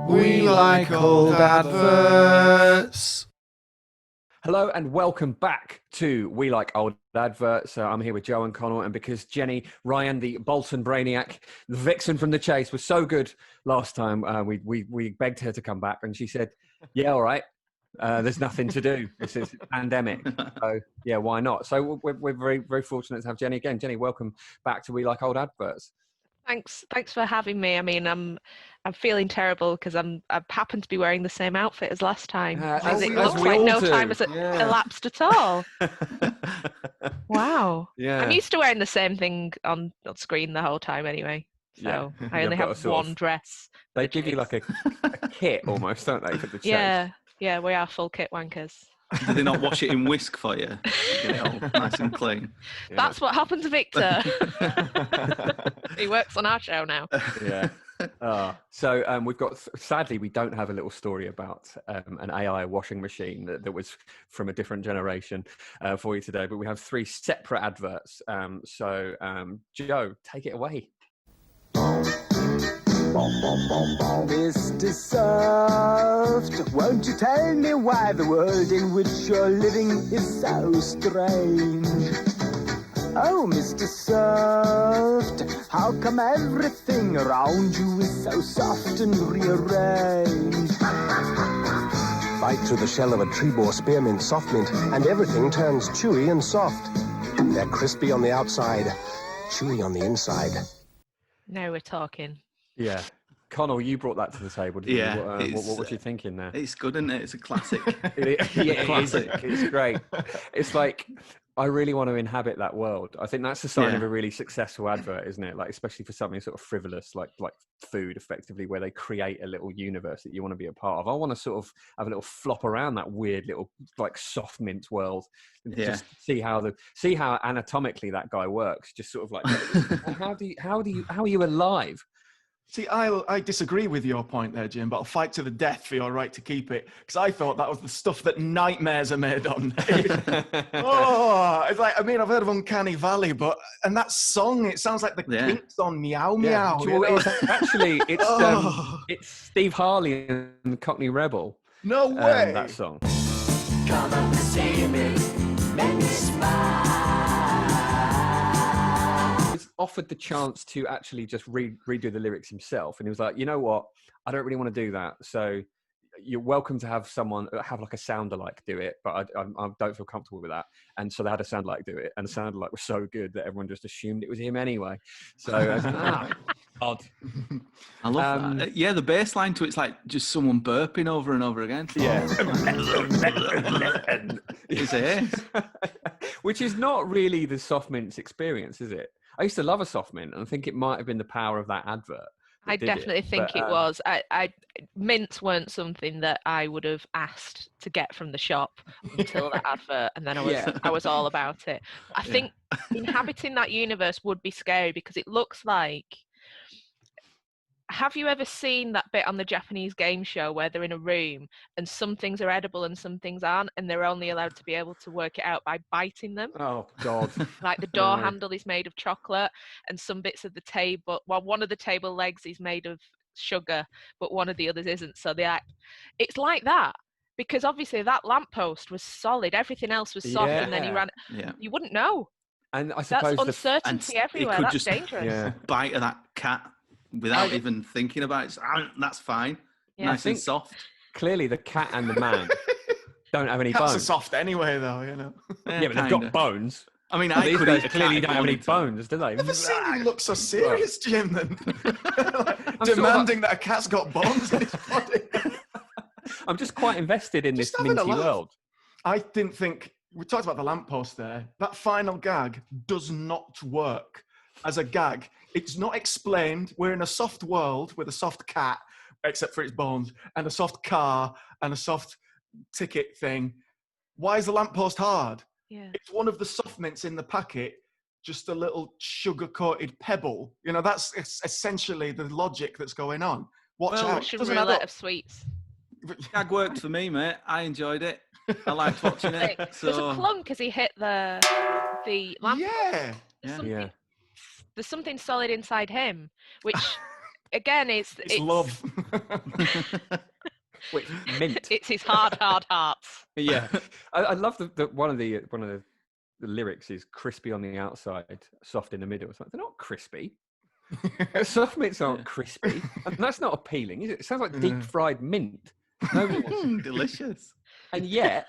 We like old adverts. Hello and welcome back to We Like Old Adverts. I'm here with Joe and Connell, and because Jenny Ryan, the Bolton Brainiac, the Vixen from the Chase, was so good last time, we begged her to come back, and she said, "Yeah, all right. There's nothing to do. This is a pandemic, so yeah, why not?" So we're very very fortunate to have Jenny again. Jenny, welcome back to We Like Old Adverts. Thanks for having me. I mean, I'm feeling terrible because I happen to be wearing the same outfit as last time. Because it looks like no time has elapsed at all. Wow. Yeah. I'm used to wearing the same thing on screen the whole time anay. So I only have one dress. They give you like a kit almost, don't they, for the chase? Yeah, we are full kit wankers. Do they not wash it in whisk for you? Get it all nice and clean. Yeah. That's what happened to Victor. He works on our show now. Yeah. So we've got, sadly, we don't have a little story about an AI washing machine that was from a different generation for you today, but we have 3 separate adverts. So Joe, take it away. Mr. Soft, won't you tell me why the world in which you're living is so strange? Oh, Mr. Soft, how come everything around you is so soft and rearranged? Bite through the shell of a tree boar spearmint softmint and everything turns chewy and soft. They're crispy on the outside, chewy on the inside. Now we're talking. Yeah. Connell, you brought that to the table, didn't you? What was you thinking there? It's good, isn't it? It's a classic. It's great. It's like, I really want to inhabit that world. I think that's the sign of a really successful advert, isn't it? Like, especially for something sort of frivolous, like food, effectively, where they create a little universe that you want to be a part of. I want to sort of have a little flop around that weird little like Softmints world, and just see how anatomically that guy works. Just sort of like, how are you alive? See, I disagree with your point there, Jim, but I'll fight to the death for your right to keep it, because I thought that was the stuff that nightmares are made on. It's like, I mean, I've heard of Uncanny Valley, and that song, it sounds like the Kinks on Meow Meow. It's Steve Harley and Cockney Rebel. No way. That song. Come up to see me, make me smile. Offered the chance to actually just redo the lyrics himself, and he was like, you know what, I don't really want to do that, so you're welcome to have someone have like a sound-alike do it, but I don't feel comfortable with that. And so they had a sound-alike do it, and the sound-alike was so good that everyone just assumed it was him anyway. So odd. I love that. Yeah, the bass line to it's like just someone burping over and over again. It's ace. Which is not really the Softmints experience, is it? I used to love a Softmint, and I think it might have been the power of that advert. I definitely think it was. Mints weren't something that I would have asked to get from the shop until that advert, and then I was all about it. I think inhabiting that universe would be scary because it looks like. Have you ever seen that bit on the Japanese game show where they're in a room and some things are edible and some things aren't, and they're only allowed to be able to work it out by biting them? Oh, God. Like the door handle is made of chocolate, and some bits of the table, well, one of the table legs is made of sugar, but one of the others isn't. So it's like that. Because obviously that lamppost was solid, everything else was soft, and then he ran. Yeah. You wouldn't know. And I suppose that's uncertainty everywhere. That's dangerous. Bite of that cat without even thinking about it. That's fine. Yeah. Nice and soft. Clearly, the cat and the man don't have any bones. Cats are soft anyway, though, you know. Yeah, but they've got bones. I mean, these guys clearly don't have any bones, do they? I've never seen him look so serious, Jim, then. Demanding that a cat's got bones in his body. I'm just quite invested in this minty world. I didn't think... We talked about the lamppost there. That final gag does not work as a gag. It's not explained. We're in a soft world with a soft cat, except for its bones, and a soft car, and a soft ticket thing. Why is the lamppost hard? Yeah. It's one of the Softmints in the packet, just a little sugar-coated pebble. You know, that's essentially the logic that's going on. Watch out. Russian roulette of sweets. Gag worked for me, mate. I enjoyed it. I liked watching it. There's a clunk as he hit the lamp. Yeah. There's something solid inside him, which again, it's love. Wait, mint. It's his hard hearts. Yeah, I love the one of the lyrics is crispy on the outside, soft in the middle. It's like, they're not crispy. Softmints aren't crispy, and that's not appealing, is it? It sounds like deep fried mint. Nobody wants delicious. And yet,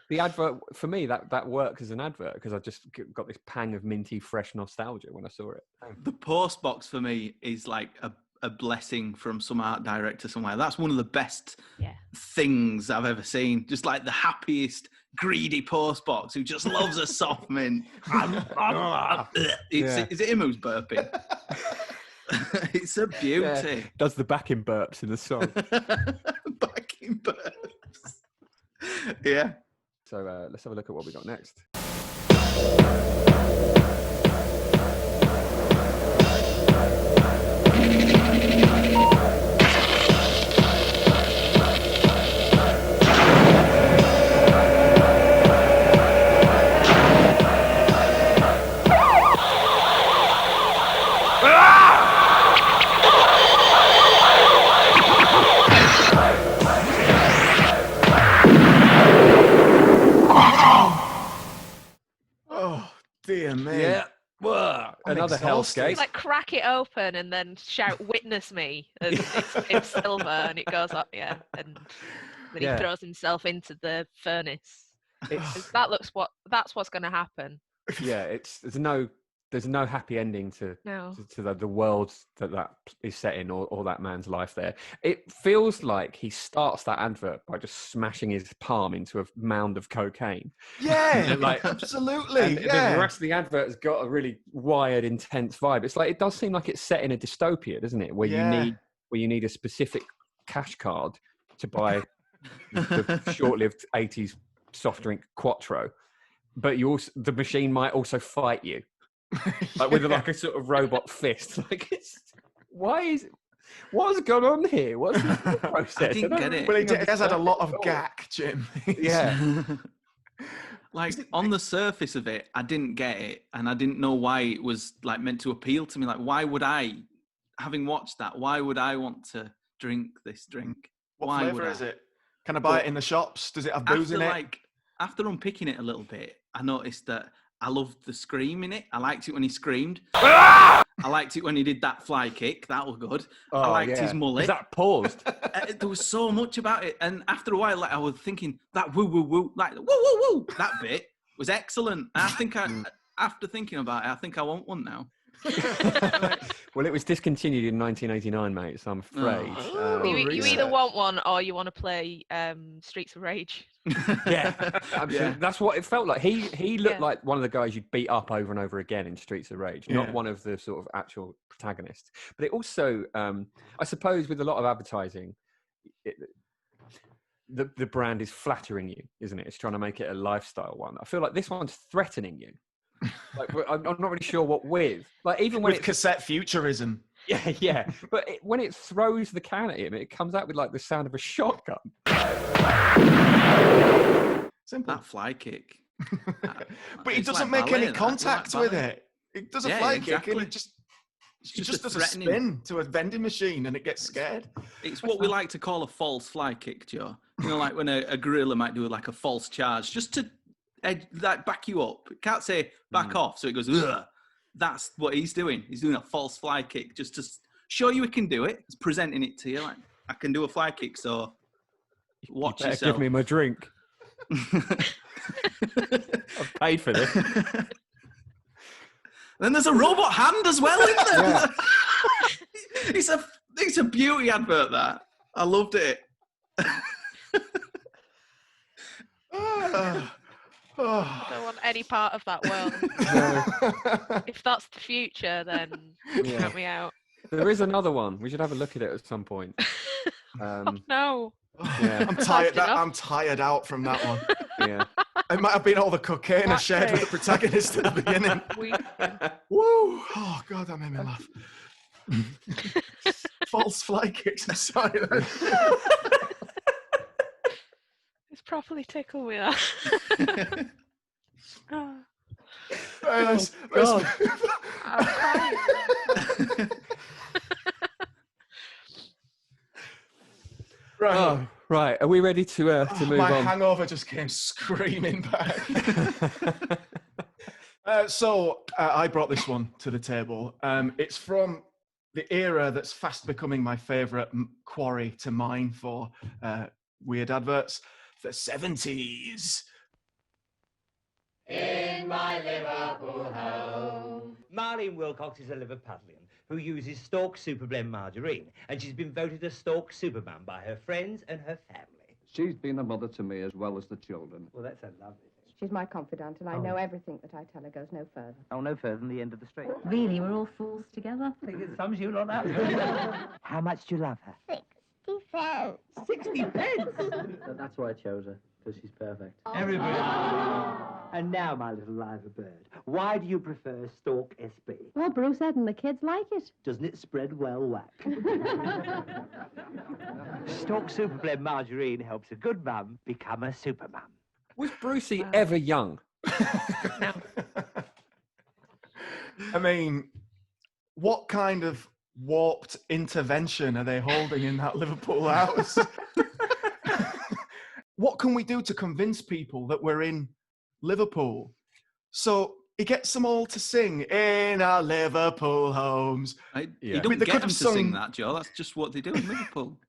the advert for me that works as an advert because I just got this pang of minty, fresh nostalgia when I saw it. The post box for me is like a blessing from some art director somewhere. That's one of the best things I've ever seen. Just like the happiest, greedy post box who just loves a soft mint. Is it him who's burping? It's a beauty. Yeah. Does the backing burps in the song. Backing burps. Yeah. So let's have a look at what we got next. Dear me. Yeah. Whoa. Another hellscape. It's like crack it open and then shout "Witness me!" and it's silver and it goes up, and then he throws himself into the furnace. That's what's going to happen. Yeah, there's no happy ending to the world that is set in or that man's life there. It feels like he starts that advert by just smashing his palm into a mound of cocaine. Yeah, absolutely. And the rest of the advert has got a really wired, intense vibe. It's like it does seem like it's set in a dystopia, doesn't it? Where you need a specific cash card to buy the short-lived 80s soft drink Quattro, but the machine might also fight you. Like with like a sort of robot fist. Like what's going on here? What's the process? I didn't get it. Well, it has had a lot of gack, Jim. Yeah. Like on the surface of it, I didn't get it, and I didn't know why it was like meant to appeal to me. Like, why would I, having watched that, why would I want to drink this drink? What flavour is it? Can I buy it in the shops? Does it have booze in it? After unpicking it a little bit, I noticed that I loved the scream in it. I liked it when he screamed. I liked it when he did that fly kick. That was good. I liked his mullet. Is that paused? There was so much about it. And after a while, like I was thinking that woo, woo, woo, like woo, woo, woo, that bit was excellent. And I think after thinking about it, I think I want one now. Well, it was discontinued in 1989, mate, so I'm afraid. You either want one or you want to play Streets of Rage. Yeah, absolutely. Yeah. That's what it felt like. He looked like one of the guys you'd beat up over and over again in Streets of Rage, not one of the sort of actual protagonists. But it also, I suppose, with a lot of advertising, the brand is flattering you, isn't it? It's trying to make it a lifestyle one. I feel like this one's threatening you. Like, I'm not really sure what with. Like, even when it's cassette futurism. Yeah. But when it throws the can at him, it comes out with like the sound of a shotgun. Simple. That fly kick. But he doesn't make any contact with it. It does a fly kick and it just does a spin to a vending machine and it gets scared. It's what we like to call a false fly kick, Joe. You know, like when a gorilla might do like a false charge, just to like back you up. It can't say back off, so it goes, ugh. That's what he's doing. He's doing a false fly kick just to show you he can do it. He's presenting it to you like, I can do a fly kick, so watch yourself. Give me my drink. I've paid for this. Then there's a robot hand as well, isn't there? Yeah. It's a beauty advert, that. I loved it. I don't want any part of that world. No. If that's the future, then count me out. There is another one. We should have a look at it at some point. Oh, no. Yeah. I'm tired out from that one. Yeah. It might have been all the cocaine I shared with the protagonist at the beginning. Woo! Oh God, that made me laugh. False fly kicks. I'm sorry. It's properly tickled me. That. Right, I'm crying. Right. Oh, right. Are we ready to move My on? hangover just came screaming back. So I brought this one to the table. It's from the era that's fast becoming my favourite quarry to mine for weird adverts, the 70s. In my Liverpool home. Marlene Wilcox is a Liverpudlian who uses Stork Superblend Margarine, and she's been voted a Stork Superman by her friends and her family. She's been a mother to me as well as the children. Well, that's a lovely thing. She's my confidant, and I know everything that I tell her goes no further. Oh, no further than the end of the street. Really, we're all fools together. I think it sums you lot up. How much do you love her? 60 cents. 60 pence! That's why I chose her, because she's perfect. Everybody. And now, my little liver bird, why do you prefer Stork SB? Well, Bruce said, and the kids like it. Doesn't it spread well whack? Stork Superblend Margarine helps a good mum become a super mum. Was Brucey ever young? No. I mean, what kind of warped intervention are they holding in that Liverpool house? What can we do to convince people that we're in Liverpool? So he gets them all to sing in our Liverpool homes. You don't get them to sing that, Joe. That's just what they do in Liverpool.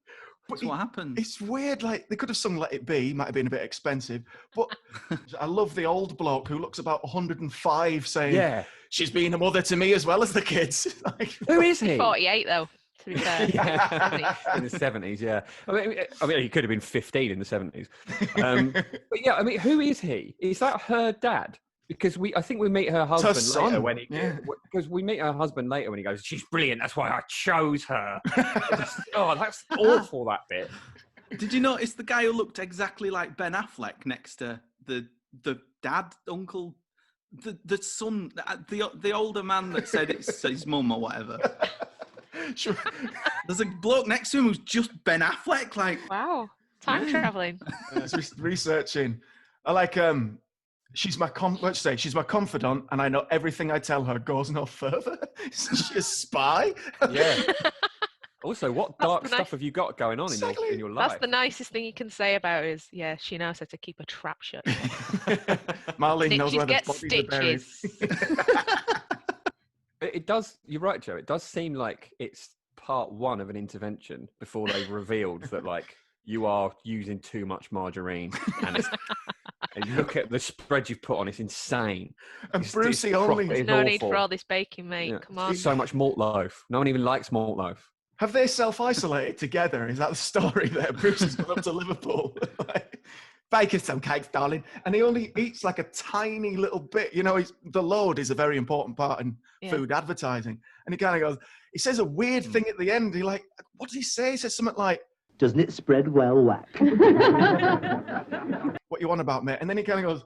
That's what happens. It's weird. Like, they could have sung "Let It Be." Might have been a bit expensive, but I love the old bloke who looks about 105 saying, Yeah. "She's been a mother to me as well as the kids." Like, Who is he? 48 though, to be fair. Yeah. In the 70s, yeah. I mean, he could have been 15 in the 70s. But yeah, I mean, who is he? Is that her dad? Because I think we meet her husband later when he, because we meet her husband later when he goes, "She's brilliant. That's why I chose her." Oh, that's awful, that bit. Did you notice the guy who looked exactly like Ben Affleck next to the dad, uncle, the son, the older man that said it's his mum or whatever? Sure. There's a bloke next to him who's just Ben Affleck. Like, Wow, time traveling. Researching. I like she's my she's my confidant, and I know everything I tell her goes no further. Is she a spy? Yeah. Also, what dark stuff have you got going on in your life? That's the nicest thing you can say about her is, yeah, she knows how to keep a trap shut. Marlene knows where the get bodies are buried. stitches. It does. You're right, Joe. It does seem like it's part one of an intervention before they've revealed that, like, you are using too much margarine, and look at the spread you've put on. It's insane. And Brucey only. There's no need for all this baking, mate. Yeah. Come on. So much malt loaf. No one even likes malt loaf. Have they self-isolated together? Is that the story there? Bruce has gone up to Liverpool. Like, bake us some cakes, darling. And he only eats like a tiny little bit. You know, the load is a very important part in food advertising. And he kind of goes, he says a weird thing at the end. He like, what does he say? He says something like, "Doesn't it spread well whack?" "What you want about, mate?" And then he kind of goes,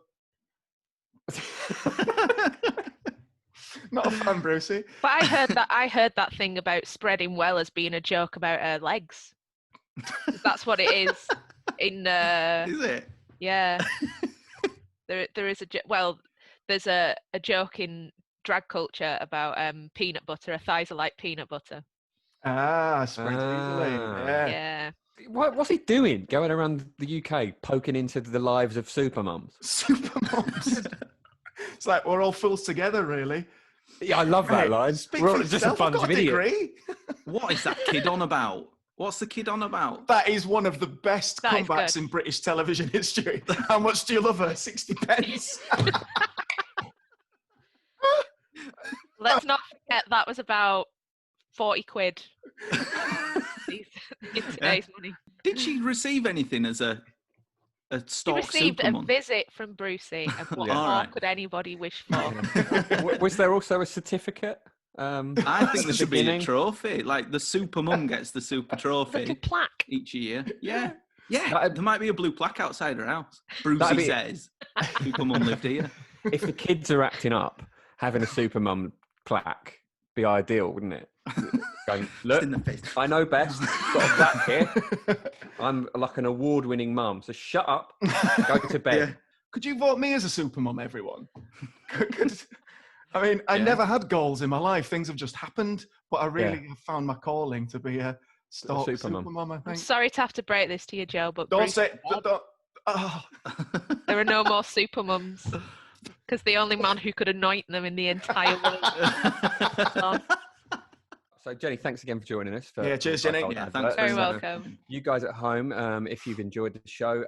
not a fan, Brucey. But I heard that thing about spreading well as being a joke about her legs. That's what it is. is it? Yeah. There is there's a joke in drag culture about peanut butter. Her thighs are like peanut butter. Spread easily. Yeah. What's he doing? Going around the UK, poking into the lives of supermums. Supermoms. It's like we're all fools together, really. Yeah, I love that line. We're all just a bunch of idiots. What is that kid on about? What's the kid on about? That is one of the best comebacks in British television history. How much do you love her? 60 pence. Let's not forget that was about 40 quid in today's money. Did she receive anything as a Stork She received Supermum? a visit from Brucey, and what more could anybody wish for? Was there also a certificate? I think there should be a trophy. Like the super mum gets the super trophy. Little plaque each year. Yeah. Yeah. There might be a blue plaque outside her house. Brucey says, super mum lived here. If the kids are acting up, having a super mum plaque be ideal, wouldn't it? Going, look, I know best. Got a plaque here. I'm like an award-winning mum, so shut up. Go to bed. Yeah. Could you vote me as a super mum, everyone? I mean, I never had goals in my life. Things have just happened, but I really have found my calling to be a Stork Supermum. Supermum, I I'm think. sorry to have to break this to you, Joe, but Don't Bruce say. is dead. Don't. Oh. There are no more super mums because the only man who could anoint them in the entire world. So, Jenny, thanks again for joining us. Yeah, cheers, Jenny. Yeah, thanks Very very much. welcome. You guys at home, if you've enjoyed the show,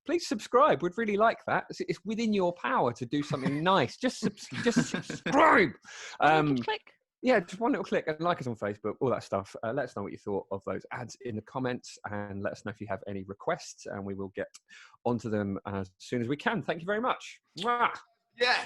please subscribe. We'd really like that. It's within your power to do something nice. Just subscribe. Click. Yeah, just one little click and like us on Facebook, all that stuff. Let us know what you thought of those ads in the comments and let us know if you have any requests and we will get onto them as soon as we can. Thank you very much. Mwah! Yeah.